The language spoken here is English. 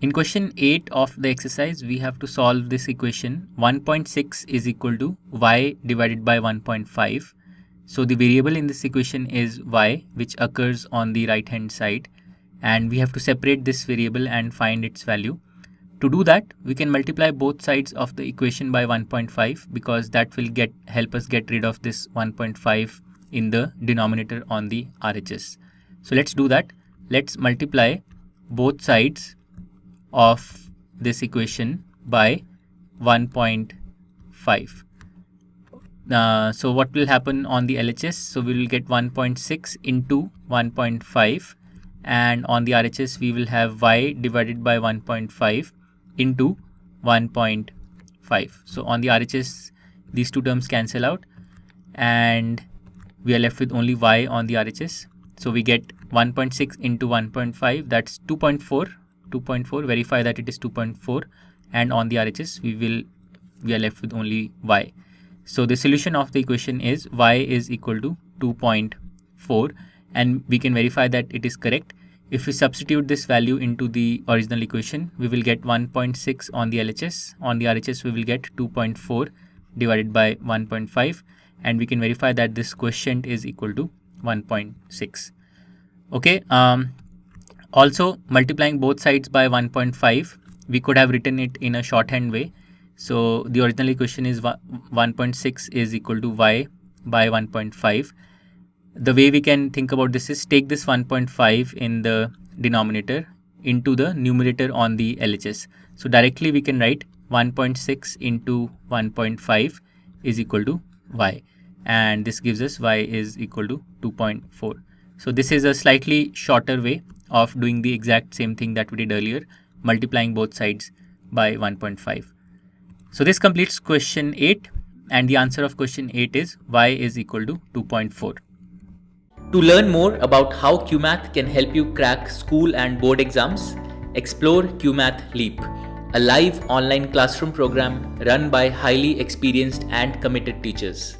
In question 8 of the exercise, we have to solve this equation 1.6 is equal to y divided by 1.5. So the variable in this equation is y, which occurs on the right hand side, and we have to separate this variable and find its value. To do that, we can multiply both sides of the equation by 1.5 because that will help us get rid of this 1.5 in the denominator on the RHS. So let's do that. Let's multiply both sides of this equation by 1.5. So what will happen on the LHS? So we will get 1.6 into 1.5, and on the RHS we will have y divided by 1.5 into 1.5. So on the RHS these two terms cancel out and we are left with only y on the RHS. So we get 1.6 into 1.5, that's 2.4. Verify that it is 2.4, and on the RHS we are left with only y. So the solution of the equation is y is equal to 2.4, and we can verify that it is correct. If we substitute this value into the original equation, we will get 1.6 on the LHS. On the RHS we will get 2.4 divided by 1.5, and we can verify that this quotient is equal to 1.6. Okay. Also, multiplying both sides by 1.5, we could have written it in a shorthand way. So the original equation is 1.6 is equal to y by 1.5. The way we can think about this is take this 1.5 in the denominator into the numerator on the LHS. So directly we can write 1.6 into 1.5 is equal to y, and this gives us y is equal to 2.4. So this is a slightly shorter way of doing the exact same thing that we did earlier, multiplying both sides by 1.5. So this completes question 8, and the answer of question 8 is y is equal to 2.4. To learn more about how QMath can help you crack school and board exams, explore QMath Leap, a live online classroom program run by highly experienced and committed teachers.